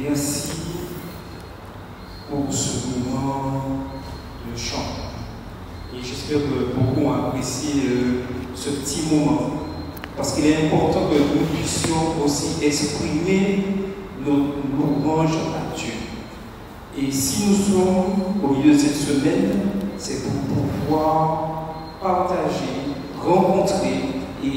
Merci pour ce moment de chant. Et j'espère que beaucoup ont apprécié ce petit moment. Parce qu'il est important que nous puissions aussi exprimer nos louanges à Dieu. Et si nous sommes au milieu de cette semaine, c'est pour pouvoir partager, rencontrer et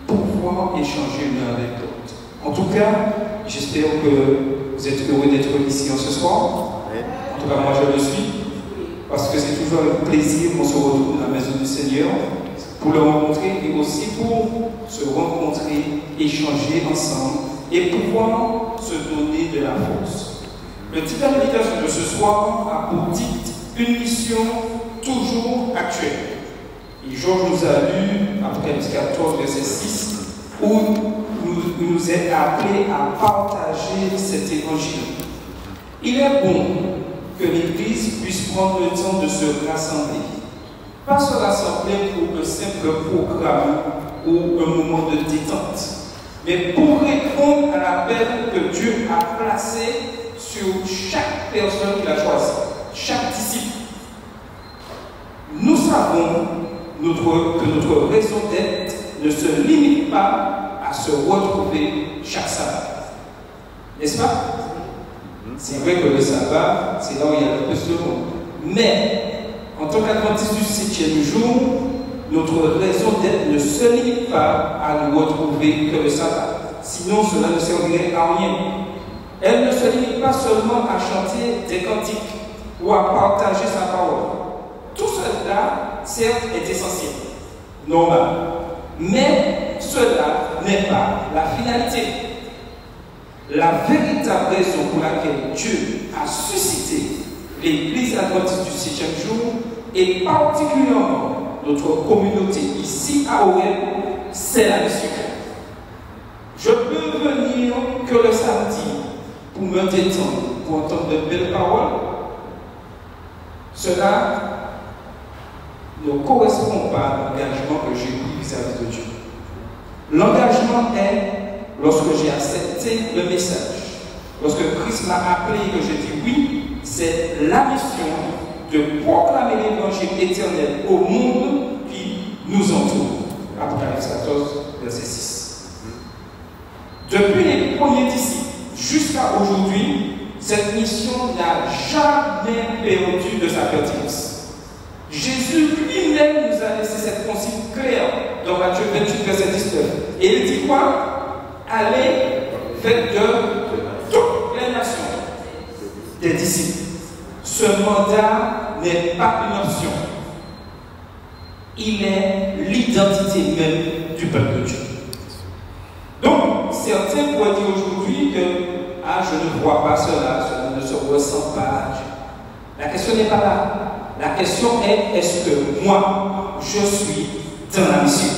pouvoir échanger l'un avec l'autre. En tout cas, j'espère que vous êtes heureux d'être ici ce soir. En tout cas, moi je le suis. Parce que c'est toujours un plaisir qu'on se retrouve dans la maison du Seigneur pour le rencontrer et aussi pour se rencontrer, échanger ensemble et pouvoir se donner de la force. Le titre de l'invitation de ce soir a pour titre une mission toujours actuelle. Et Georges nous a lu Apocalypse 14, verset 6, où il nous est appelé à partager cet évangile. Il est bon que l'Église puisse prendre le temps de se rassembler. Pas se rassembler pour un simple programme ou un moment de détente, mais pour répondre à l'appel que Dieu a placé sur chaque personne qu'il a choisie, chaque disciple. Nous savons que notre raison d'être ne se limite pas à se retrouver chaque sabbat. N'est-ce pas? C'est vrai que le sabbat, c'est là où il y a le plus de monde. Mais, en tant qu'adventiste du 7e jour, notre raison d'être ne se limite pas à nous retrouver que le sabbat. Sinon, cela ne servirait à rien. Elle ne se limite pas seulement à chanter des cantiques ou à partager sa parole. Tout cela, certes, est essentiel, normal. Mais cela n'est pas la finalité. La véritable raison pour laquelle Dieu a suscité l'Église adventiste du 7e jour et particulièrement notre communauté ici à Aurel, c'est la mission. Je peux venir que le samedi pour me détendre, pour entendre de belles paroles. Cela ne correspond pas à l'engagement que j'ai pris vis-à-vis de Dieu. L'engagement est lorsque j'ai accepté le message, lorsque Christ m'a appelé et que j'ai dit oui, c'est la mission de proclamer l'évangile éternel au monde qui nous entoure. Apocalypse 14, verset 6. Depuis les premiers disciples jusqu'à aujourd'hui, cette mission n'a jamais perdu de sa pertinence. Jésus lui-même nous a laissé cette consigne claire dans Matthieu 28, verset 19. Et il dit quoi? Allez, faites de toutes les nations des disciples. Ce mandat n'est pas une option. Il est l'identité même du peuple de Dieu. Donc, certains pourraient dire aujourd'hui que je ne vois pas cela, cela ne se ressent pas. La question n'est pas là. La question est-ce que moi, je suis dans la mission?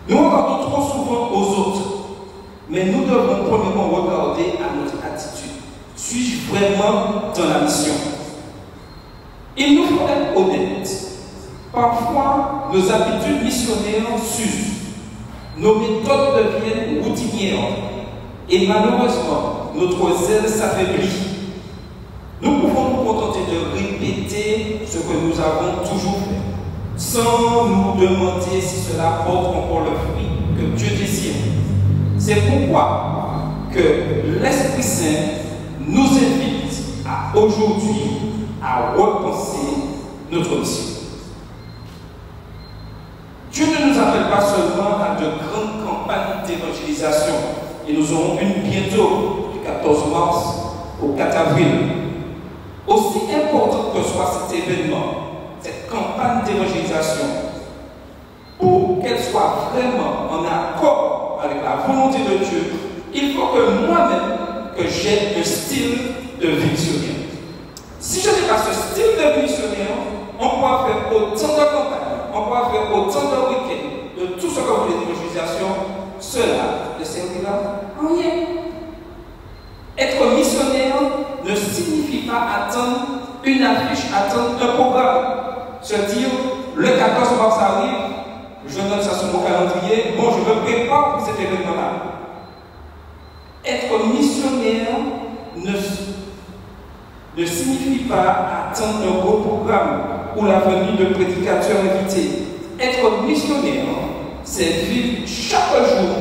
Nous regardons trop souvent aux autres, mais nous devons premièrement regarder à notre attitude. Suis-je vraiment dans la mission? Il nous faut être honnêtes. Parfois, nos habitudes missionnaires s'usent. Nos méthodes deviennent routinières. Et malheureusement, notre zèle s'affaiblit. Nous pouvons nous contenter de répéter ce que nous avons toujours fait, sans nous demander si cela porte encore le fruit que Dieu désire. C'est pourquoi que l'Esprit Saint nous invite à aujourd'hui à repenser notre mission. Dieu ne nous appelle pas seulement à de grandes campagnes d'évangélisation, et nous aurons une bientôt, du 14 mars au 4 avril. Aussi important que soit cet événement, cette campagne d'évangélisation, pour qu'elle soit vraiment en accord avec la volonté de Dieu, il faut que moi-même, que j'ai un style de vie missionnaire. Si je n'ai pas ce style de vie missionnaire, on pourra faire autant de campagnes, on pourra faire autant de week-ends, de tout ce que vous voulez d'évangélisation, cela ne servira à rien. Être missionnaire ne signifie pas attendre une affiche, attendre un programme. Se dire, le 14 mars arrive, je note ça sur mon calendrier, bon, je me prépare pour cet événement-là. Être missionnaire ne signifie pas attendre un beau programme ou la venue de prédicateurs invités. Être missionnaire, c'est vivre chaque jour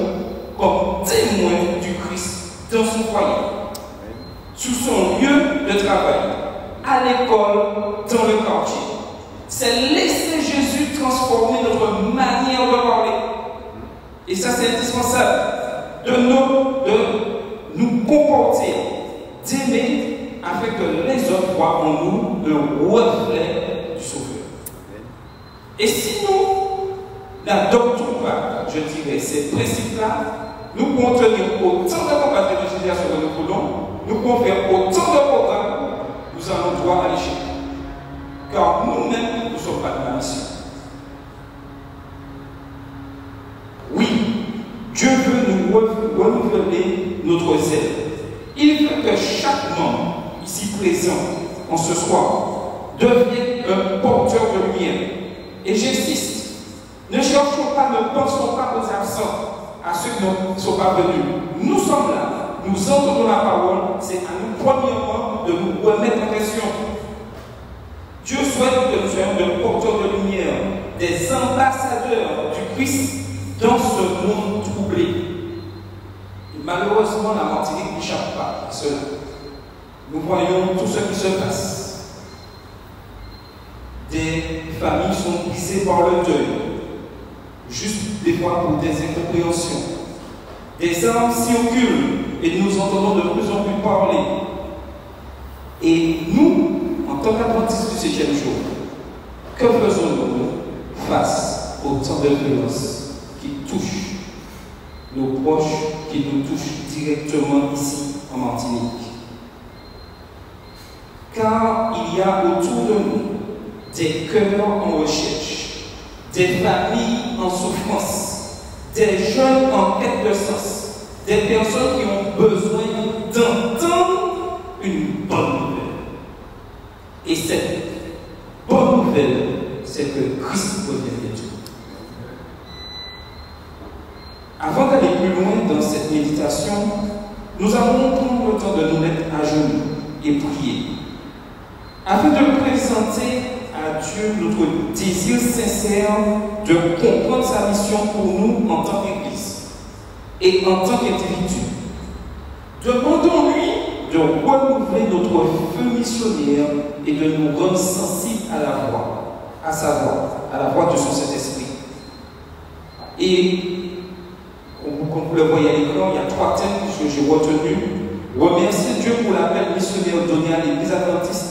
comme témoin du Christ dans son foyer, sous son lieu de travail, à l'école, dans le quartier. C'est laisser Jésus transformer notre manière de parler. Et ça, c'est indispensable de nous comporter, d'aimer, afin que les autres voient en nous le reflet du Sauveur. Et si nous n'adoptons pas, je dirais, ces principes-là, nous pouvons tenir autant de campagnes d'évangélisation que nous voulons, nous pouvons faire autant de programmes, nous allons droit à l'échec. Car nous-mêmes, nous ne sommes pas de la mission. Oui, Dieu veut nous renouveler notre zèle. Il veut que chaque membre ici présent en ce soir devienne un porteur de lumière. Et j'insiste, ne cherchons pas, ne pensons pas aux absents, à ceux qui ne sont pas venus. Nous sommes là, nous entendons la parole, c'est à nous premièrement de nous remettre en question. Dieu souhaite que nous soyons des porteurs de lumière, des ambassadeurs du Christ dans ce monde troublé. Et malheureusement, la Martinique n'échappe pas à cela. Nous voyons tout ce qui se passe. Des familles sont brisées par le deuil, juste des fois pour des incompréhensions. Des armes circulent et nous entendons de plus en plus parler. Et nous, en tant qu'adventistes du 7e jour, que faisons-nous face au temps de violence qui touche nos proches, qui nous touchent directement ici en Martinique? Car il y a autour de nous des cœurs en recherche, des familles en souffrance, des jeunes en quête de sens, des personnes qui ont besoin d'entendre une bonne nouvelle. Et cette bonne nouvelle, c'est que Christ revient bientôt. Avant d'aller plus loin dans cette méditation, nous allons prendre le temps de nous mettre à genoux et prier, afin de présenter à Dieu notre désir sincère de comprendre sa mission pour nous en tant qu'Église et en tant qu'individu. Demandons-lui de renouveler notre feu missionnaire et de nous rendre sensibles à la voix, à sa voix, à la voix de son Saint-Esprit. Et comme vous le voyez à l'écran, il y a 3 thèmes que j'ai retenus. Remercier Dieu pour l'appel missionnaire donné à l'Église adventiste.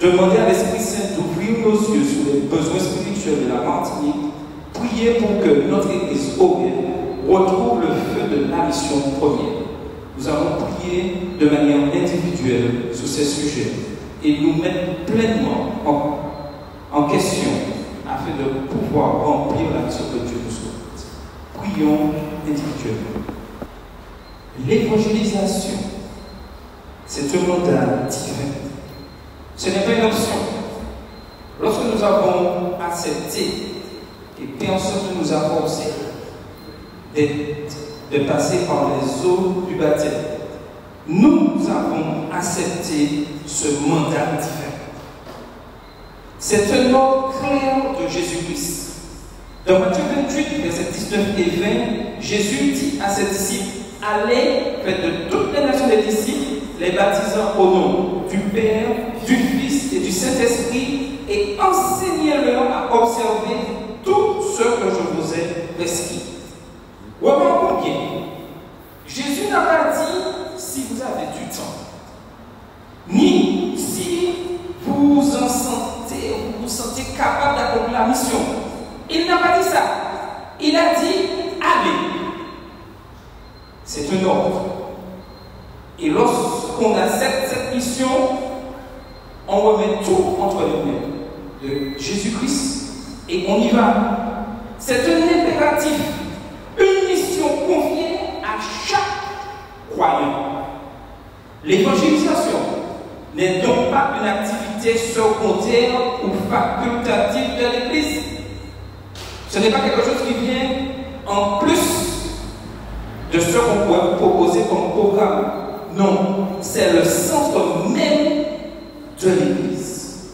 Demander à l'Esprit Saint d'ouvrir nos yeux sur les besoins spirituels de la Martinique. Prier pour que notre Église retrouve le feu de la mission première. Nous allons prier de manière individuelle sur ces sujets et nous mettre pleinement en question afin de pouvoir remplir la mission que Dieu nous souhaite. Prions individuellement. L'évangélisation, c'est un mandat divin. Ce n'est pas une option. Lorsque nous avons accepté, et personne ne nous a forcé de passer par les eaux du baptême, nous avons accepté ce mandat divin. C'est un ordre clair de Jésus-Christ. Dans Matthieu 28, versets 19 et 20, Jésus dit à ses disciples: allez, faites de toutes les nations des disciples, les baptisant au nom du Père, du Fils et du Saint-Esprit, et enseignez-leur à observer tout ce que je vous ai prescrit. Remarquons bien, Jésus n'a pas dit si vous avez du temps, ni si vous vous sentez capable d'accomplir la mission. Il n'a pas dit ça. Il a dit allez. C'est un ordre. Et lorsqu'on accepte cette mission, on remet tout entre les mains de Jésus-Christ et on y va. C'est un impératif, une mission confiée à chaque croyant. L'évangélisation n'est donc pas une activité secondaire ou facultative de l'Église. Ce n'est pas quelque chose qui vient en plus de ce qu'on pourrait proposer comme programme. Non, c'est le centre même de l'Église.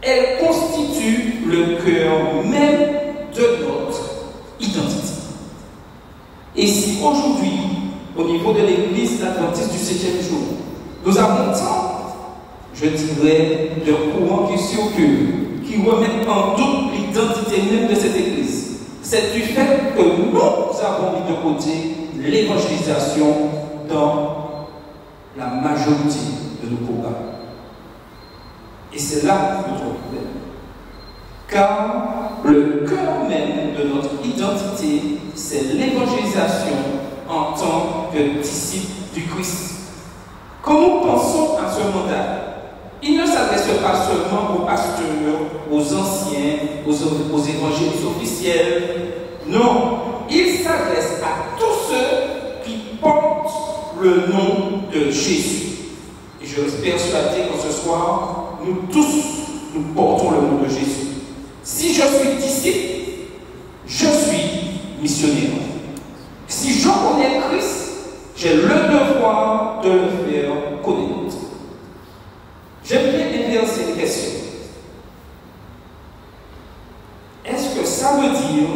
Elle constitue le cœur même de notre identité. Et si aujourd'hui, au niveau de l'Église adventiste du 7e jour, nous avons tant, je dirais, de courants qui remettent en doute l'identité même de cette Église, c'est du fait que nous avons mis de côté l'évangélisation dans la majorité de nos programmes. Et c'est là notre problème. Car le cœur même de notre identité, c'est l'évangélisation en tant que disciple du Christ. Quand nous pensons à ce mandat, il ne s'adresse pas seulement aux pasteurs, aux anciens, aux évangélistes officiels. Non, il s'adresse à tous ceux qui portent le nom de Jésus. Et je suis persuadé que ce soir, nous tous, nous portons le nom de Jésus. Si je suis disciple, je suis missionnaire. Si je connais Christ, j'ai le devoir de le faire connaître. J'aime bien inverser les questions. Est-ce que ça veut dire,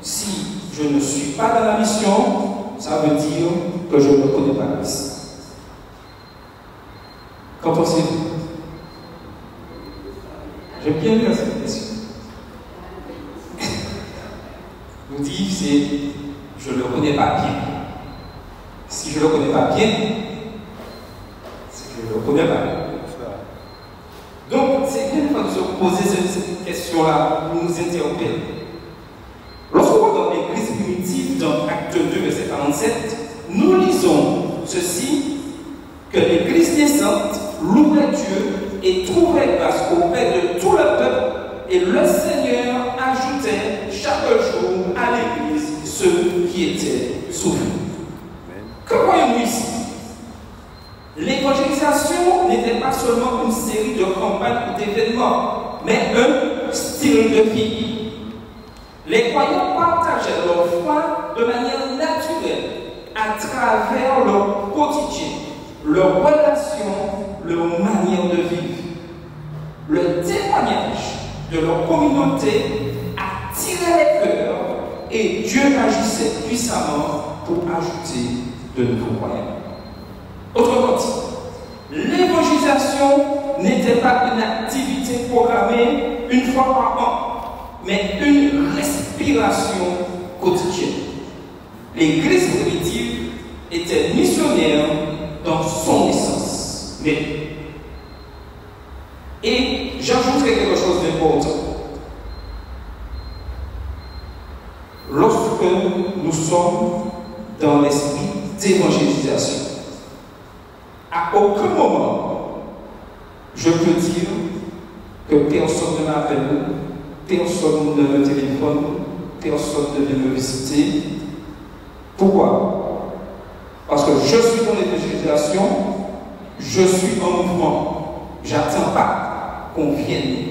si je ne suis pas dans la mission, ça veut dire que je ne connais pas Christ? Qu'en pensez-vous? J'aime bien inverser les questions. Vous dites, c'est je ne le connais pas bien. Si je ne le connais pas bien, c'est que je ne le connais pas. Donc, c'est bien de se poser cette question-là pour nous interpeller. Lorsqu'on va dans l'Église primitive, dans Acte 2, verset 47, nous lisons ceci, que l'Église naissante louait Dieu et trouvait grâce auprès de tout le peuple, et le Seigneur ajoutait chaque jour à l'Église ceux qui étaient sauvés. Que voyons-nous ici? L'évangélisation n'était pas seulement une série de campagnes ou d'événements, mais un style de vie. Les croyants partageaient leur foi de manière naturelle à travers leur quotidien, leurs relations, leur manière de vivre. Le témoignage de leur communauté attirait les cœurs et Dieu agissait puissamment pour ajouter de nouveaux croyants. Autrement dit, l'évangélisation n'était pas une activité programmée une fois par an, mais une respiration quotidienne. L'Église primitive était missionnaire dans son essence. Et j'ajouterai quelque chose d'important. Lorsque nous sommes dans l'esprit d'évangélisation, à aucun moment, je peux dire que personne ne m'appelle, personne ne me téléphone, personne ne vient me visiter. Pourquoi? Parce que je suis dans l'évangélisation, je suis en mouvement. Je n'attends pas qu'on vienne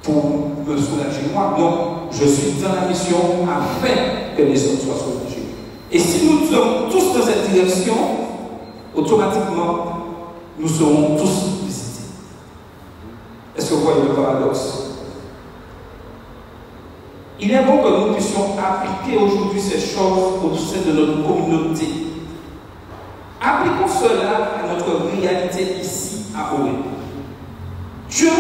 pour me soulager moi. Non, je suis dans la mission afin que les autres soient soulagés. Et si nous sommes tous dans cette direction, automatiquement, nous serons tous visités. Est-ce que vous voyez le paradoxe? Il est bon que nous puissions appliquer aujourd'hui ces choses au sein de notre communauté. Appliquons cela à notre réalité ici à Oré. Dieu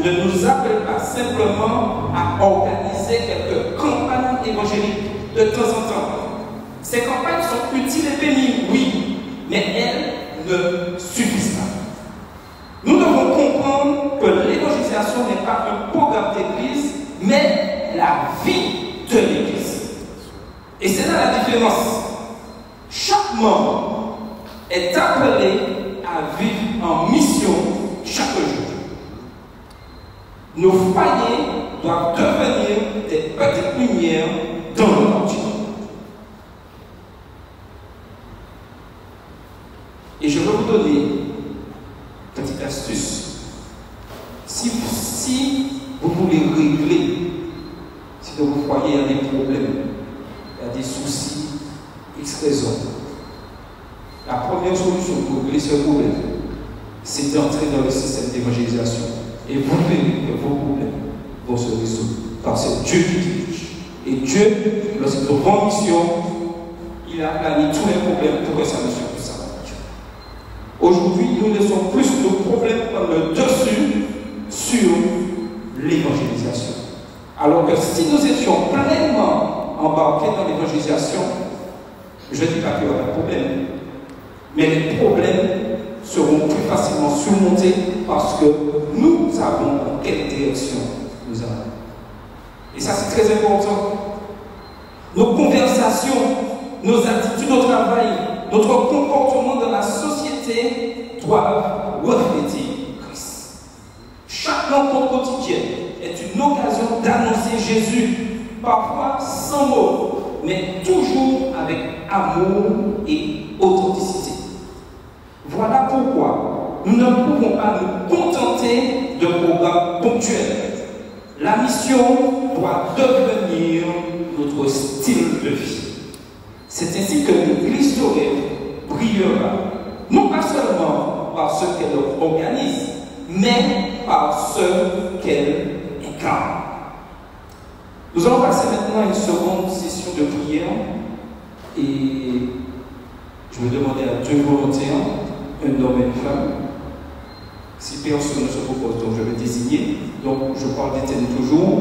ne nous appelle pas simplement à organiser quelques campagnes évangéliques de temps en temps. Ces campagnes sont utiles et bénies, oui, mais elles ne suffisent pas. Nous devons comprendre que l'évangélisation n'est pas un programme d'église, mais la vie de l'église. Et c'est là la différence. Chaque membre est appelé à vivre en mission chaque jour. Nos foyers doivent devenir des petites lumières dans le monde. Et je vais vous donner une petite astuce. Si vous voulez régler, si dans vos foyers il y a des problèmes, il y a des soucis, X raisons, La première solution pour régler ce problème, c'est d'entrer dans le système d'évangélisation. Et vous verrez que vos problèmes vont se résoudre. Parce que c'est Dieu qui dirige. Et Dieu, lorsqu'il nous prend mission, il a plané tous les problèmes pour que ça ne soit plus ça. Aujourd'hui, nous laissons plus de problèmes prendre le dessus sur l'évangélisation. Alors que si nous étions pleinement embarqués dans l'évangélisation, je ne dis pas qu'il y aura de problème, mais les problèmes seront plus facilement surmontés parce que nous savons dans quelle direction nous allons. Et ça, c'est très important. Nos conversations, nos attitudes au travail, notre comportement dans la société doivent refléter Christ. Chaque rencontre quotidienne est une occasion d'annoncer Jésus, parfois sans mots, mais toujours avec amour et authenticité. Voilà pourquoi nous ne pouvons pas nous contenter de programmes ponctuels. La mission doit devenir notre style de vie. C'est ainsi que l'Église Sorel brillera, non pas seulement par ce qu'elle organise, mais par ce qu'elle incarne. Nous allons passer maintenant à une seconde session de prière et je vais demander à deux volontaires, un homme et une femme. Si personne ne se propose, donc je vais désigner. Donc je parle d'Étienne toujours.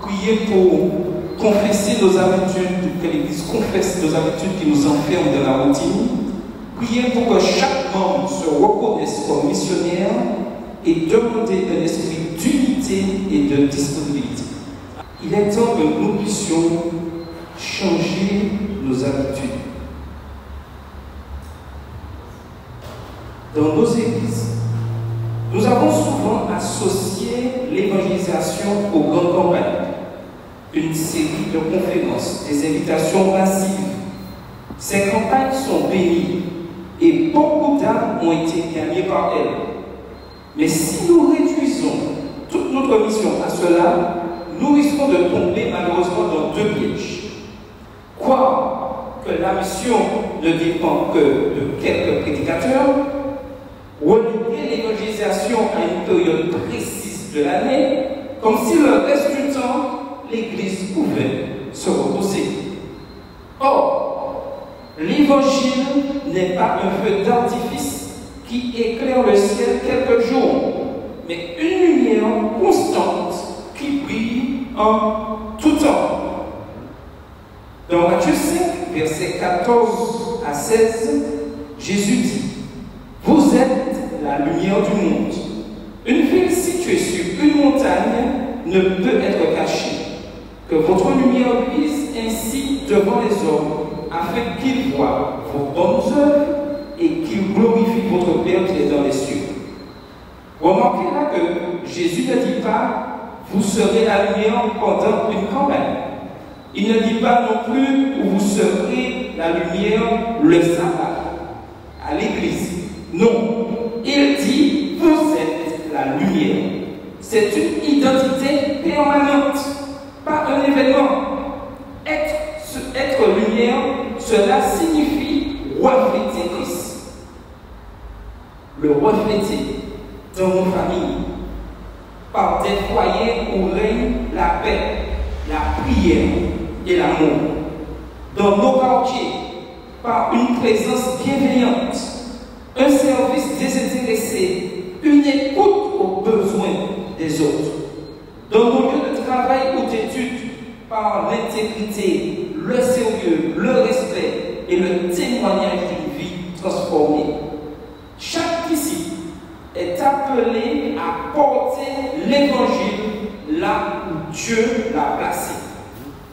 Priez pour confesser nos habitudes, que l'Église confesse nos habitudes qui nous enferment dans la routine. Priez pour que chaque membre se reconnaisse comme missionnaire et demander un esprit d'unité et de disponibilité. Il est temps que nous puissions changer nos habitudes. Dans nos églises, nous avons souvent associé l'évangélisation aux grandes campagnes, une série de conférences, des invitations massives. Ces campagnes sont bénies et beaucoup d'âmes ont été gagnées par elles. Mais si nous réduisons toute notre mission à cela, nous risquons de tomber malheureusement dans deux pièges. Croire que la mission ne dépend que de quelques prédicateurs, reléguer l'évangélisation à une période précise de l'année, comme si le reste du temps, l'Église pouvait se reposer. Or, l'évangile n'est pas un feu d'artifice qui éclaire le ciel quelques jours, mais une lumière constante qui brille en tout temps. Dans Matthieu 5, versets 14 à 16, Jésus dit: vous êtes la lumière du monde. Une ville située sur une montagne ne peut être cachée. Que votre lumière luise ainsi devant les hommes, afin qu'ils voient vos bonnes œuvres et qu'ils glorifient votre Père qui est dans les cieux. Remarquez là que Jésus ne dit pas vous serez la lumière pendant une campagne. Il ne dit pas non plus vous serez la lumière le sabbat à l'église. Non, il dit vous êtes la lumière. C'est une identité permanente, pas un événement. Être lumière, cela signifie refléter Christ. Le refléter dans nos familles, par des foyers où règne la paix, la prière et l'amour. Dans nos quartiers, par une présence bienveillante, un service désintéressé, une écoute aux besoins des autres. Dans nos lieux de travail ou d'études, par l'intégrité, le sérieux, le respect et le témoignage d'une vie transformée. Chaque disciple est appelé à porter l'évangile là où Dieu l'a placé.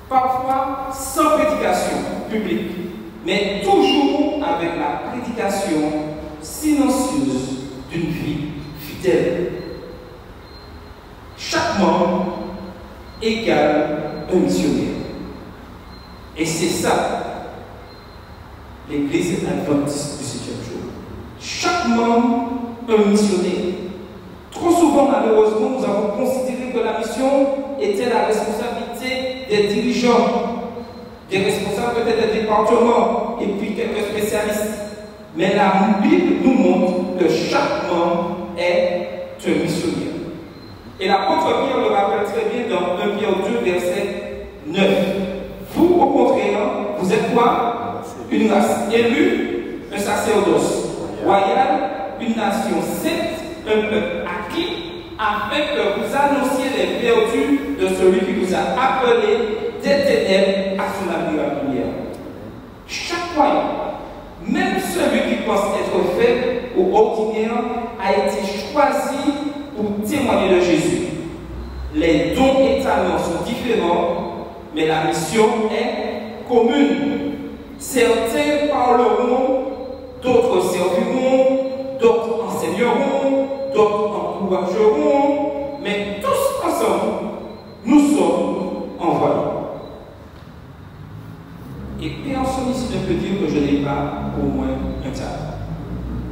Parfois sans prédication publique, mais toujours avec la prédication silencieuse d'une vie fidèle. Chaque membre égale un missionnaire. Et c'est ça, l'Église adventiste du 7e jour. Chaque membre un missionnaire. Trop souvent, malheureusement, nous avons considéré que la mission était la responsabilité des dirigeants, des responsables peut-être des départements et puis quelques spécialistes. Mais la Bible nous montre que chaque membre est un missionnaire. Et l'apôtre Pierre le rappelle très bien dans 1 Pierre 2, verset 9. Vous, au contraire, vous êtes quoi? Une race élue, un sacerdoce royal, une nation sainte, un peuple acquis, afin que vous annonciez les vertus de celui qui vous a appelé des ténèbres à son avenir à la lumière. Chaque croyant, même celui qui pense être faible ou ordinaire, a été choisi pour témoigner de Jésus. Les dons et talents sont différents, mais la mission est commune. Certains parleront, d'autres serviront, d'autres enseigneront, d'autres encourageront, mais tous ensemble, nous sommes envoyés. Et personne ici ne peut dire que je n'ai pas au moins un talent.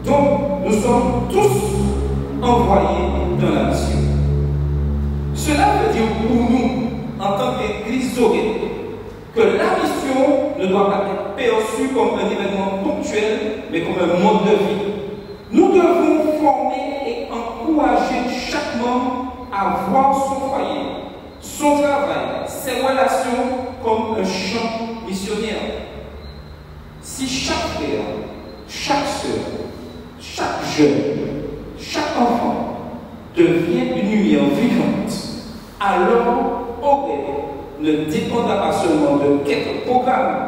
Donc, nous sommes tous envoyés dans la mission. Cela veut dire pour nous, en tant qu'Église Zoé, que la mission ne doit pas être perçue comme un événement ponctuel, mais comme un mode de vie. Nous devons former et encourager chaque membre à voir son foyer, son travail, ses relations comme un champ missionnaire. Si chaque frère, chaque soeur, chaque jeune, chaque enfant devient une lumière vivante, alors Aurélie ne dépendra pas seulement de quelques programmes,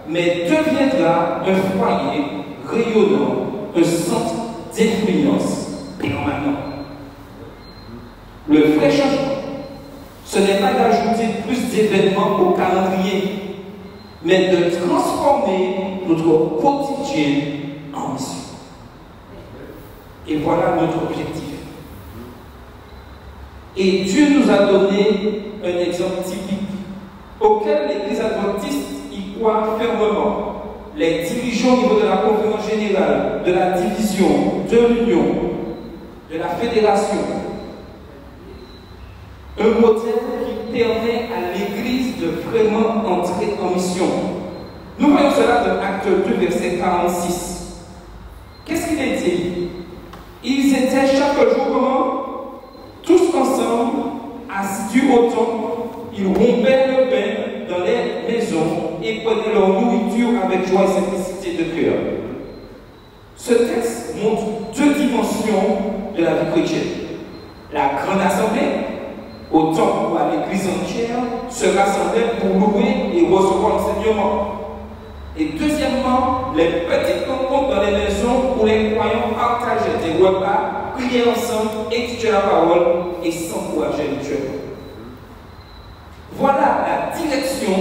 mais deviendra un foyer rayonnant, un centre d'influence permanent. Le vrai changement, ce n'est pas d'ajouter plus d'événements au calendrier, mais de transformer notre quotidien en mission. Et voilà notre objectif. Et Dieu nous a donné un exemple typique auquel l'Église adventiste y croit fermement. Les dirigeants au niveau de la conférence générale, de la division, de l'union, de la fédération. Un modèle qui permet à l'Église de vraiment entrer en mission. Nous voyons cela dans Acte 2, verset 46. Qu'est-ce qu'il est dit? Ils étaient chaque jour comment? Tous ensemble, assidus au temple, ils rompaient le pain dans les maisons et prenaient leur nourriture avec joie et simplicité de cœur. Ce texte montre deux dimensions de la vie chrétienne. La grande assemblée, au temple où l'Église entière se rassemblait pour louer et recevoir l'enseignement. Et deuxièmement, les petites rencontres dans les maisons où les croyants partageaient des repas, priaient ensemble, étudiaient la parole et s'encourageaient mutuellement. Voilà la direction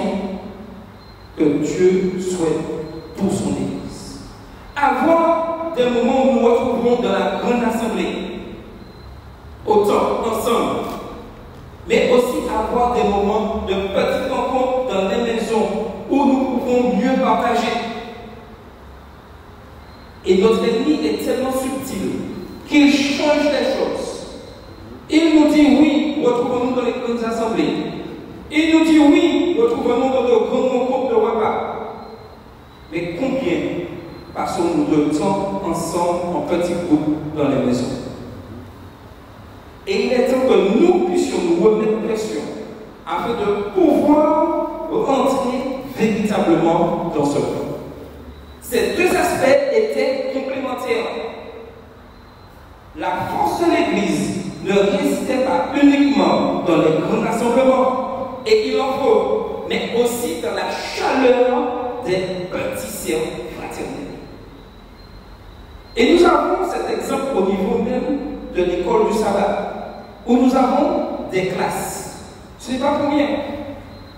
que Dieu souhaite pour son Église. Avoir des moments où nous nous retrouvons dans la grande assemblée, autant ensemble, mais aussi avoir des moments de petites rencontres dans les maisons où nous pouvons mieux partager. Et notre ennemi est tellement subtil qu'il change les choses. Il nous dit oui, retrouvons-nous dans les grandes assemblées. Il nous dit oui, retrouvons-nous dans de grandes rencontres de repas. Mais combien passons-nous de temps ensemble en petits groupes dans les maisons? Et il est temps que nous puissions nous remettre pression afin de pouvoir rentrer véritablement dans ce plan. Ces deux aspects étaient complémentaires. La force de l'Église ne résidait pas uniquement dans les grands rassemblements, et il en faut, mais aussi dans la chaleur des petits cercles fraternels. Et nous avons cet exemple au niveau même de l'école du sabbat, où nous avons des classes. Ce n'est pas pour rien.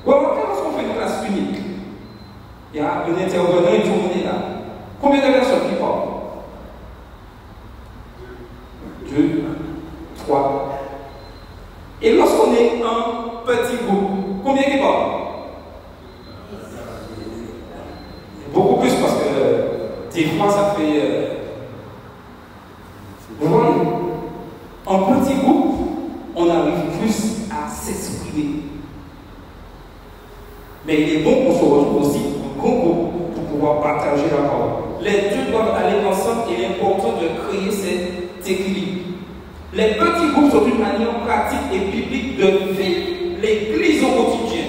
Remarquez lorsqu'on fait une classe unique, il y a un intervenant et tout le monde est là. Combien de personnes qui parlent? 2, 3. Et lorsqu'on est un petit groupe, combien qui parlent? Beaucoup plus parce que des fois ça fait. Vous voyez? En petit groupe, on arrive plus à s'exprimer. Mais il est bon qu'on se retrouve aussi en grand groupe pour pouvoir partager la parole. Les deux doivent aller ensemble. une manière pratique et biblique de vivre l'Église au quotidien.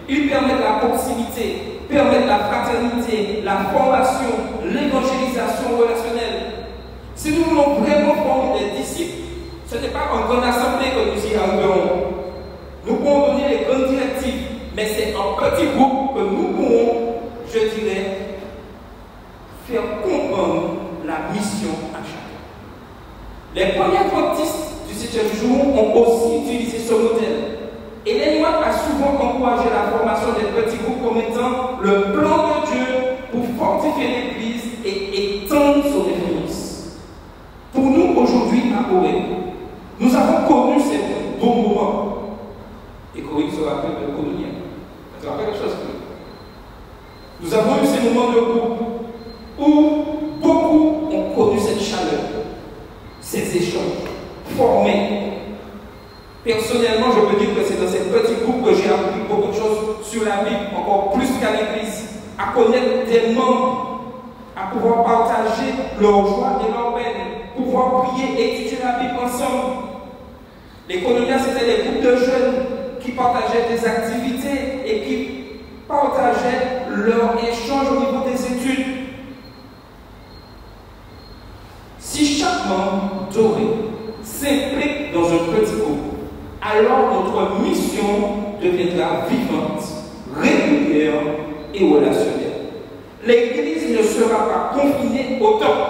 Ils permettent la proximité, permettent la fraternité, la formation, l'évangélisation relationnelle. Si nous voulons vraiment former des disciples, ce n'est pas en grande assemblée que nous y arriverons. Nous pouvons donner les grandes directives, mais c'est en petits groupes que nous pouvons, je dirais, faire comprendre la mission à chacun. Les premiers adventistes du 7e jour ont aussi utilisé ce modèle. Hélène White a souvent encouragé la formation des petits groupes comme étant le plan de Dieu pour fortifier l'Église et étendre son influence. Pour nous, aujourd'hui, à Corée, nous avons connu ces bons moments. Et Corée se rappelle de Colonia. Ça rappelle quelque chose que nous avons eu ces moments de groupe où beaucoup ont connu cette chaleur, ces échanges, formés. Personnellement, je peux dire que c'est dans ces petits groupes que j'ai appris beaucoup de choses sur la Bible, encore plus qu'à l'église, à connaître des membres, à pouvoir partager leur joie et leur peine, pouvoir prier et étudier la Bible ensemble. Les coloniales, c'était des groupes de jeunes qui partageaient des activités et qui partageaient leur échange au niveau des études. Si chaque membre doré s'implique dans un petit groupe, alors notre mission deviendra vivante, régulière et relationnelle. L'Église ne sera pas confinée au temps,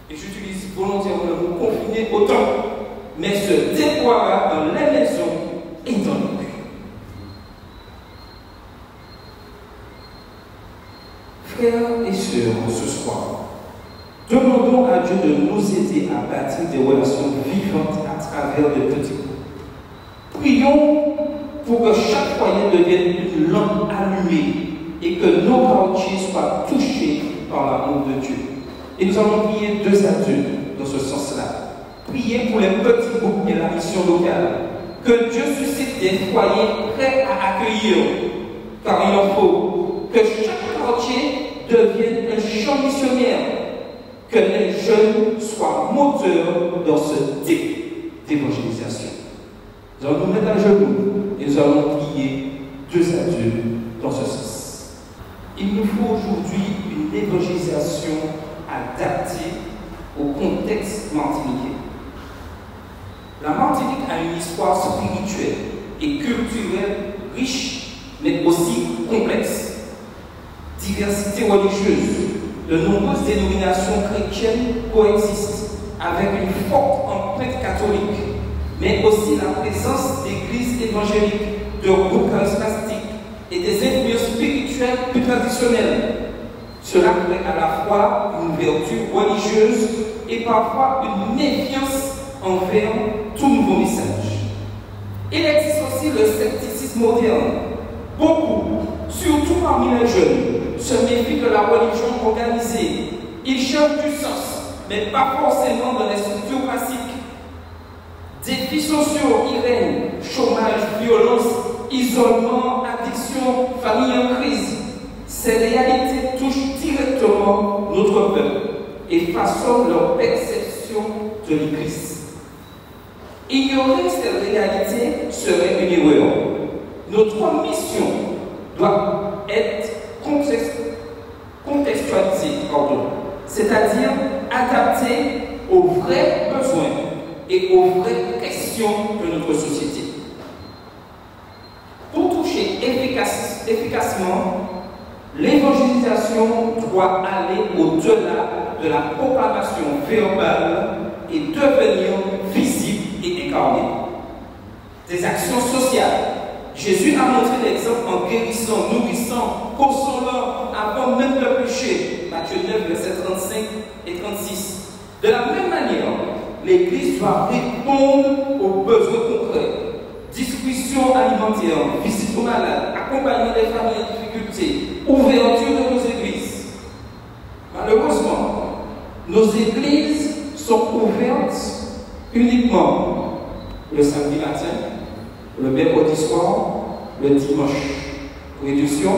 et j'utilise volontairement le mot confinée au temps, mais se déploiera dans les maisons et dans le cœur. Frères et sœurs, ce soir, demandons à Dieu de nous aider à bâtir des relations vivantes à travers de petits groupes. Prions pour que chaque foyer devienne une lampe allumée et que nos quartiers soient touchés par l'amour de Dieu. Et nous allons prier 2 à 2 dans ce sens-là. Priez pour les petits groupes et la mission locale. Que Dieu suscite des foyers prêts à accueillir, car il en faut. Que chaque quartier devienne un champ missionnaire. Que les jeunes soient moteurs dans ce type d'évangélisation. Nous allons nous mettre à genoux et nous allons prier 2 à 2 dans ce sens. Il nous faut aujourd'hui une évangélisation adaptée au contexte martiniquais. La Martinique a une histoire spirituelle et culturelle riche, mais aussi complexe. Diversité religieuse, de nombreuses dénominations chrétiennes coexistent avec une forte empreinte catholique, mais aussi la présence d'églises évangéliques, de groupes charismatiques et des influences spirituelles plus traditionnelles. Cela crée à la fois une ouverture religieuse et parfois une méfiance envers tout nouveau message. Il existe aussi le scepticisme moderne. Beaucoup, surtout parmi les jeunes, se méfient de la religion organisée. Ils cherchent du sens, mais pas forcément dans les structures classiques. Défis sociaux y règnent, chômage, violence, isolement, addiction, famille en crise. Ces réalités touchent directement notre peuple et façonnent leur perception de l'Église. Ignorer ces réalités serait une erreur. Notre mission doit être contextualisée, c'est-à-dire adaptée aux vrais besoins et aux vraies questions de notre société. Pour toucher efficacement, l'évangélisation doit aller au-delà de la proclamation verbale et devenir visible et incarnée. Des actions sociales. Jésus a montré l'exemple en guérissant, nourrissant, consolant avant même le péché. Matthieu 9, versets 35 et 36. De la même manière, l'Église doit répondre aux besoins concrets. Distribution alimentaire, visite aux malades, accompagnement des familles en difficulté, ouverture de nos églises. Malheureusement, nos églises sont ouvertes uniquement le samedi matin, le mercredi soir, le dimanche, réduction,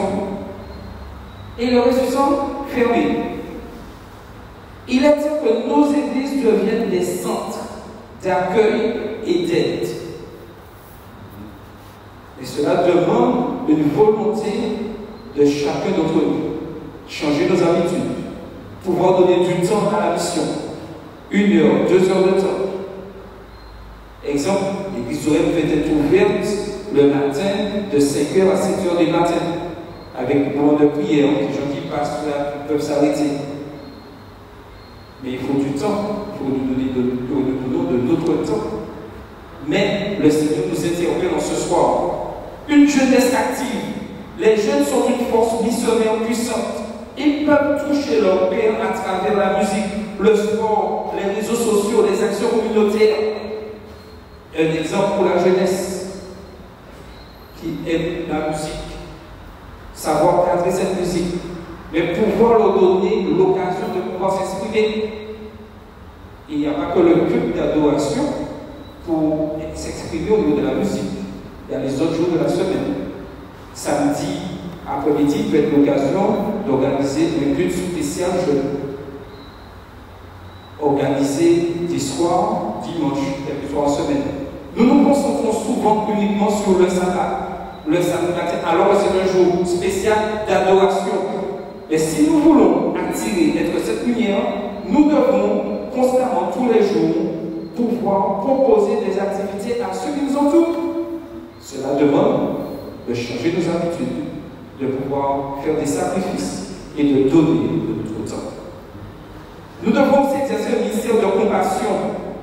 et le reste du temps fermé. Il est dit que nos églises deviennent des centres d'accueil et d'aide. Et cela demande une volonté de chacun d'entre nous. Changer nos habitudes, pouvoir donner du temps à la mission. 1 heure, 2 heures de temps. Exemple, l'église peut être ouverte le matin de 5h à 7h du matin, avec le moment de prière, les gens qui passent là peuvent s'arrêter. Mais il faut du temps, il faut nous donner de notre temps. Mais le Seigneur nous interpelle en ce soir. Une jeunesse active. Les jeunes sont une force missionnaire puissante. Ils peuvent toucher leur Père à travers la musique, le sport, les réseaux sociaux, les actions communautaires. Un exemple pour la jeunesse qui aime la musique, savoir cadrer cette musique, mais pouvoir leur donner l'occasion de pouvoir s'exprimer. Il n'y a pas que le culte d'adoration pour s'exprimer au niveau de la musique. Il y a les autres jours de la semaine. Samedi après-midi peut être l'occasion d'organiser un culte spécial jeune. Organiser des soirs, dimanche, quelques fois en semaine. Nous nous concentrons souvent uniquement sur le sabbat, matin, alors que c'est un jour spécial d'adoration. Mais si nous voulons attirer, être cette lumière, nous devons constamment, tous les jours, pouvoir proposer des activités à ceux qui nous entourent. Cela demande de changer nos habitudes, de pouvoir faire des sacrifices et de donner de notre temps. Nous devons aussi exercer un ministère de compassion.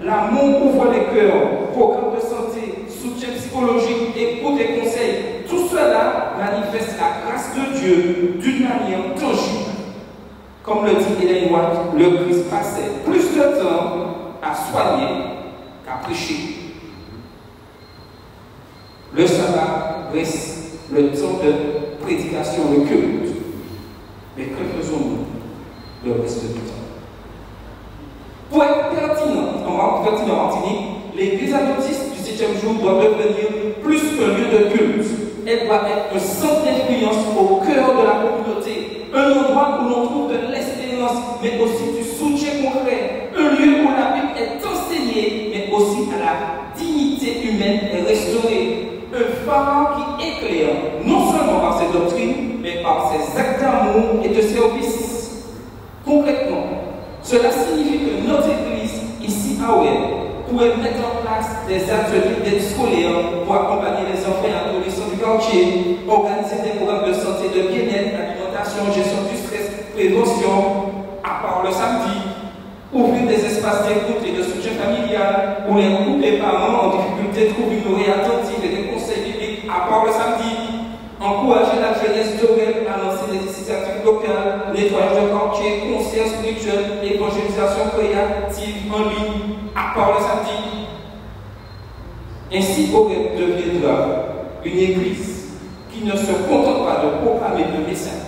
L'amour ouvre les cœurs, programme de santé, soutien psychologique, écoute et conseils. Tout cela manifeste la grâce de Dieu d'une manière tangible. Comme le dit Ellen White, le Christ passait plus de temps à soigner qu'à prêcher. Le sabbat reste le temps de prédication, le culte. Mais que faisons-nous le reste du temps? Pour être pertinent en Martinique, l'église adventiste du 7e jour doit devenir plus qu'un lieu de culte. Elle doit être un centre d'influence au cœur de la communauté, un endroit où l'on trouve de l'espérance, mais aussi du soutien concret, un lieu où la Bible est enseignée, mais aussi à la dignité humaine est restaurée. Un phare qui éclaire non seulement par ses doctrines, mais par ses actes d'amour et de service. Concrètement, cela signifie que notre église, ici à Oued, pourrait mettre en place des ateliers d'aide scolaire pour accompagner les enfants et adolescents du quartier, organiser des programmes de santé, de bien-être, alimentation, gestion du stress, prévention, à part le samedi, ouvrir des espaces d'écoute et de soutien familial où les parents en difficulté trouvent une oreille attentive et des conseils bibliques, à part le samedi, encourager la jeunesse d'Orel à lancer des initiatives locales, nettoyage de quartier, concerts spirituels, évangélisation créative en ligne, à part le samedi. Ainsi, Orel deviendra une église qui ne se contente pas de proclamer le message,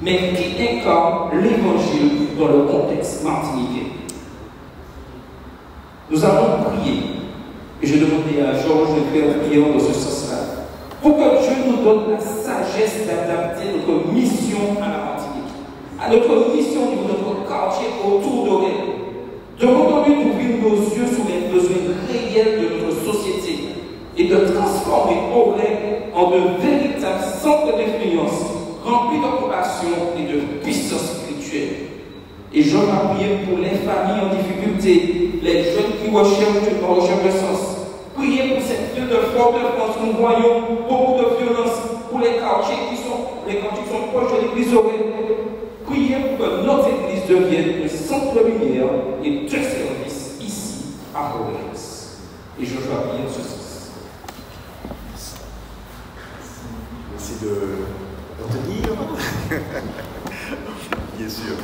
mais qui incarne l'évangile dans le contexte martiniquais. Nous allons prier, et je demandais à Georges de faire une prière dans ce sens-là, pour que Dieu nous donne la sagesse d'adapter notre mission à la Martinique, à notre mission au niveau de notre quartier autour d'Orel. Demandons-lui d'ouvrir nos yeux sur les besoins réels de notre société et de transformer Orel en de véritables centres d'influence remplis de compassion et de puissance spirituelle. Et je vais prier pour les familles en difficulté, les jeunes qui recherchent le sens. Priez pour cette ville de Fort-de-France. Nous voyons beaucoup de violence pour les quartiers qui sont proches de l'église Orel. Priez pour que notre église devienne un centre de lumière et de service ici à Fort-de-France. Et je vais prier en ce sens. Merci de tenir. Bien sûr.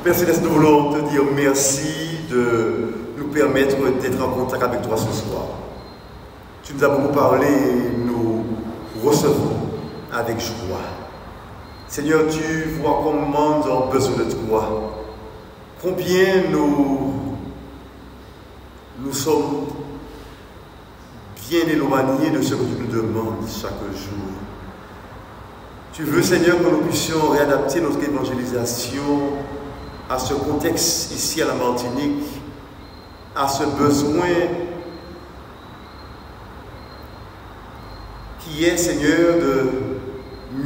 Père Céleste, nous voulons te dire merci de nous permettre d'être en contact avec toi ce soir. Tu nous as beaucoup parlé et nous recevons avec joie. Seigneur, tu vois comment nous avons besoin de toi. Combien nous sommes bien éloignés de ce que tu nous demandes chaque jour. Tu veux, Seigneur, que nous puissions réadapter notre évangélisation à ce contexte ici à la Martinique, à ce besoin qui est, Seigneur, de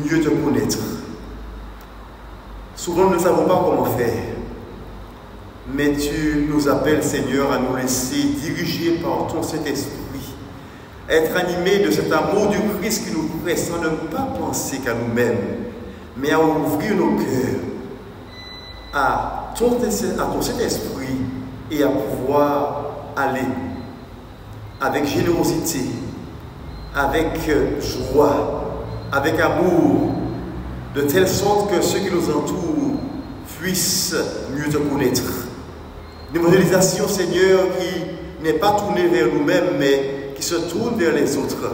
mieux te connaître. Souvent, nous ne savons pas comment faire, mais tu nous appelles, Seigneur, à nous laisser diriger par ton Saint-Esprit, être animés de cet amour du Christ qui nous presse à ne pas penser qu'à nous-mêmes, mais à ouvrir nos cœurs à ton Saint-Esprit et à pouvoir aller avec générosité, avec joie, avec amour, de telle sorte que ceux qui nous entourent puissent mieux te connaître. Une évangélisation, Seigneur, qui n'est pas tournée vers nous-mêmes, mais qui se tourne vers les autres.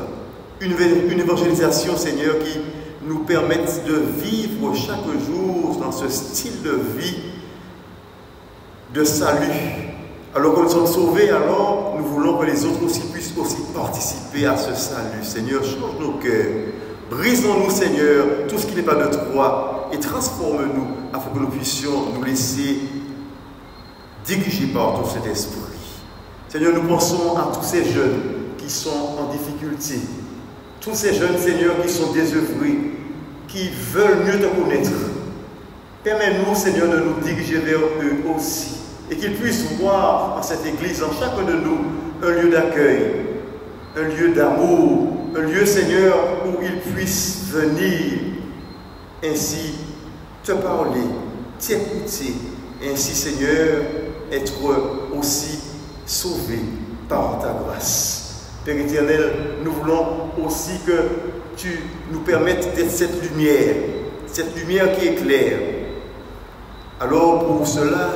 Une évangélisation, Seigneur, qui nous permette de vivre chaque jour dans ce style de vie de salut. Alors que nous sommes sauvés, alors nous voulons que les autres aussi puissent aussi participer à ce salut. Seigneur, change nos cœurs. Brisons-nous, Seigneur, tout ce qui n'est pas de toi et transforme-nous afin que nous puissions nous laisser diriger par ton Saint-Esprit. Seigneur, nous pensons à tous ces jeunes qui sont en difficulté, tous ces jeunes, Seigneur, qui sont désœuvrés, qui veulent mieux te connaître. Permets-nous, Seigneur, de nous diriger vers eux aussi et qu'ils puissent voir en cette Église, en chacun de nous, un lieu d'accueil, un lieu d'amour, un lieu, Seigneur, où ils puissent venir ainsi te parler, t'écouter, ainsi, Seigneur, être aussi sauvés par ta grâce. Père éternel, nous voulons aussi que tu nous permettes d'être cette lumière qui éclaire. Alors pour cela,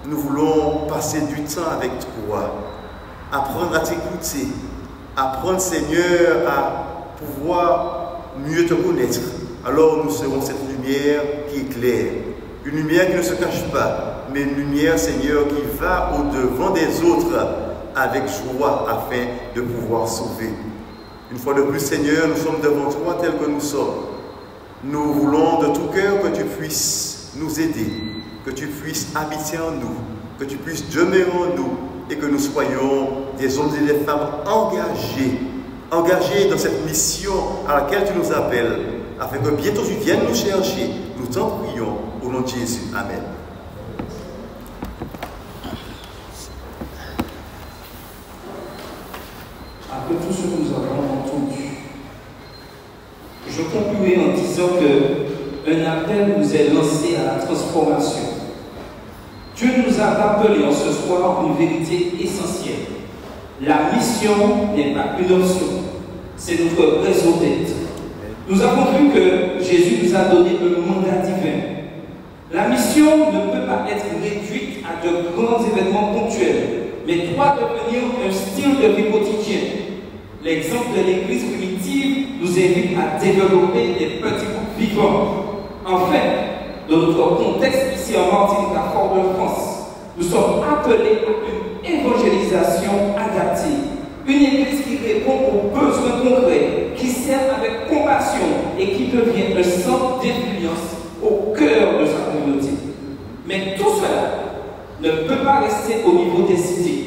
nous voulons passer du temps avec toi, apprendre à t'écouter, apprendre, Seigneur, à pouvoir mieux te connaître. Alors nous serons cette lumière qui éclaire, une lumière qui ne se cache pas, mais une lumière, Seigneur, qui va au-devant des autres avec joie afin de pouvoir sauver. Une fois de plus, Seigneur, nous sommes devant toi tels que nous sommes. Nous voulons de tout cœur que tu puisses nous aider, que tu puisses habiter en nous, que tu puisses demeurer en nous et que nous soyons des hommes et des femmes engagés dans cette mission à laquelle tu nous appelles, afin que bientôt tu viennes nous chercher. Nous t'en prions au nom de Jésus. Amen. Après tout ce que nous avons entendu, je conclurai en disant qu'un appel nous est lancé à la transformation. Dieu nous a rappelé en ce soir une vérité essentielle. La mission n'est pas une option, c'est notre raison d'être. Nous avons vu que Jésus nous a donné un mandat divin. La mission ne peut pas être réduite à de grands événements ponctuels, mais doit devenir un style de vie quotidien. L'exemple de l'Église primitive nous invite à développer des petits groupes vivants. Enfin, dans notre contexte ici en Martinique, à Fort-de-France, nous sommes appelés à une évangélisation adaptée. Une Église qui répond aux besoins concrets, qui sert avec compassion et qui devient un centre d'influence au cœur de sa communauté. Mais tout cela ne peut pas rester au niveau des cités.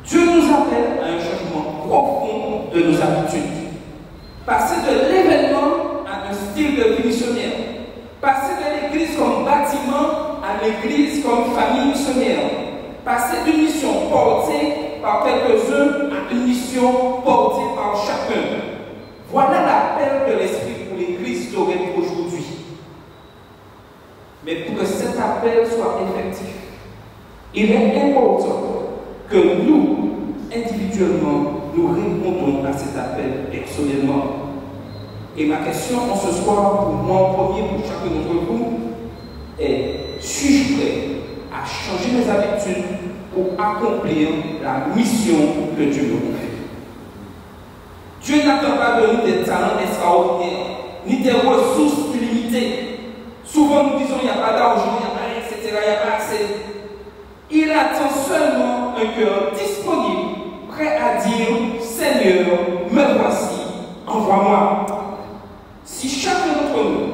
Dieu nous appelle à un changement profond de nos habitudes. Passer de l'événement à un style de vie missionnaire. Passer de l'Église comme bâtiment à l'Église comme famille missionnaire. Passer d'une mission portée par quelques-uns à une mission portée par chacun. Voilà l'appel de l'Esprit pour l'Église d'Orient aujourd'hui. Mais pour que cet appel soit effectif, il est important que nous, individuellement, nous répondons à cet appel personnellement. Et ma question en ce soir, pour moi en premier, pour chacun d'entre vous, est: suis-je prêt à changer mes habitudes pour accomplir la mission que Dieu me confie? Dieu n'attend pas de nous des talents extraordinaires, ni des ressources illimitées. Souvent nous disons: il n'y a pas d'argent, il n'y a pas rien, etc., il n'y a pas assez. Il attend seulement un cœur disponible, prêt à dire: Seigneur, me voici, envoie-moi. Si chacun d'entre nous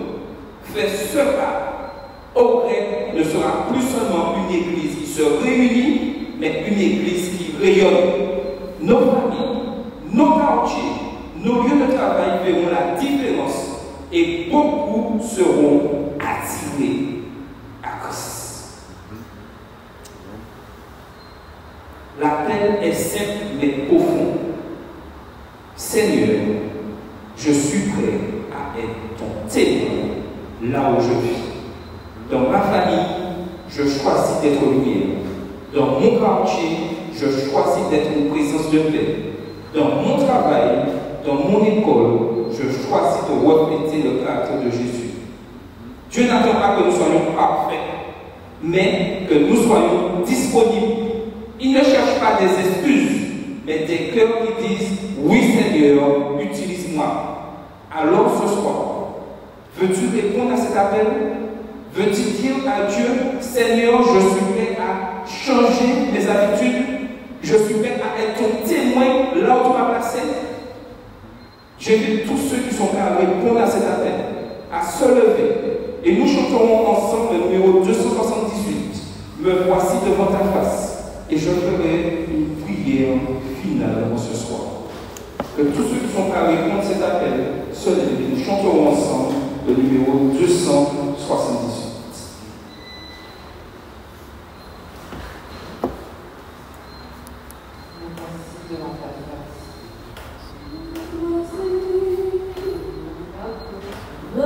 fait ce pas, Augrès ne sera plus seulement une église qui se réunit, mais une église qui rayonne. Nos familles, nos quartiers, nos lieux de travail verront la différence et beaucoup seront attirés à Christ. L'appel est simple mais profond. Seigneur, je suis prêt à être ton témoin là où je vis. Dans ma famille, je choisis d'être lumière. Dans mon quartier, je choisis d'être une présence de paix. Dans mon travail, dans mon école, je choisis de refléter le caractère de Jésus. Dieu n'attend pas que nous soyons parfaits, mais que nous soyons disponibles. Il ne cherche pas des excuses, mais des cœurs qui disent « Oui Seigneur, utilise-moi ». Alors ce soir, veux-tu répondre à cet appel? Veux-tu dire à Dieu « Seigneur, je suis prêt à changer mes habitudes, je suis prêt à être ton témoin là où tu m'as placé ». J'invite tous ceux qui sont prêts à répondre à cet appel, à se lever. Et nous chanterons ensemble le numéro 278. Me voici devant ta face. Et je ferai une prière finale ce soir. Que tous ceux qui sont prêts à répondre à cet appel se lèvent et nous chanterons ensemble le numéro 278. Je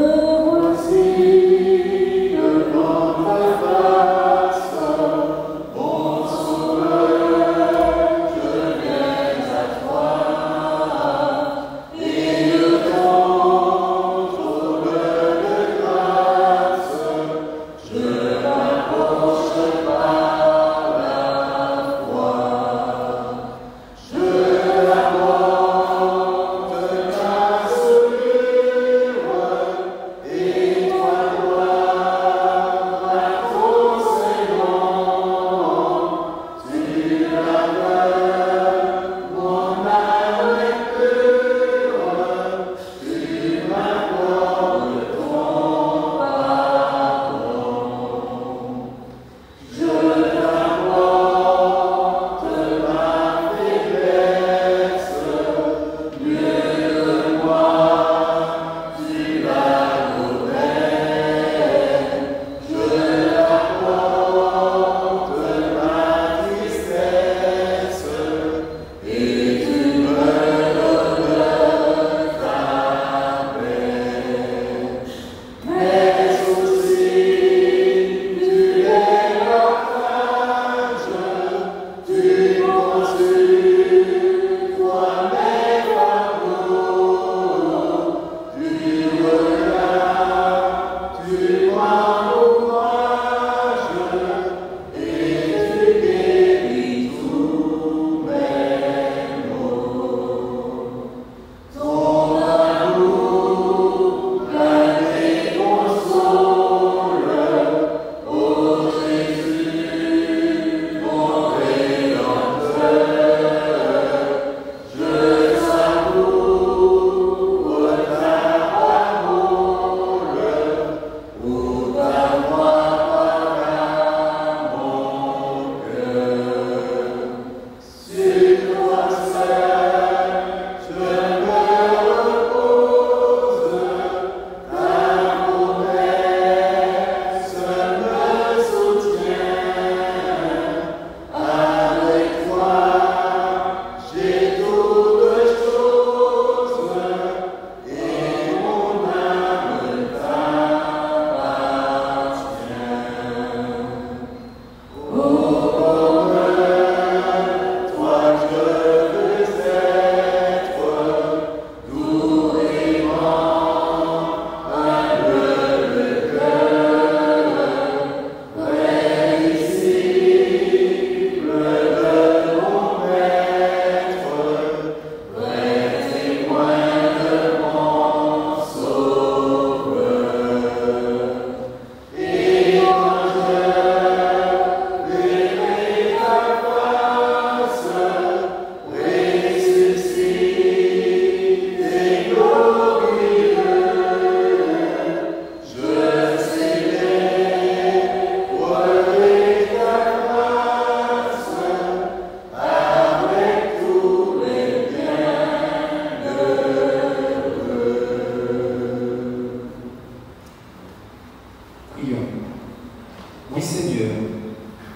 oui Seigneur,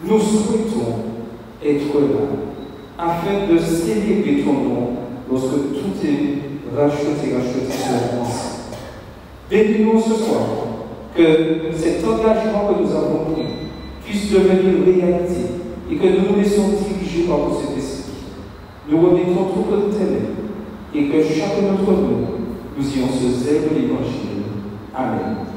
nous souhaitons être là, afin de célébrer ton nom lorsque tout est racheté sur la France. Bénis-nous ce soir, que cet engagement que nous avons pris puisse devenir réalité et que nous nous laissions diriger par le Saint-Esprit. Nous remettons tout notre ténèbres et que chacun d'entre nous, nous ayons ce zèle de l'Évangile. Amen.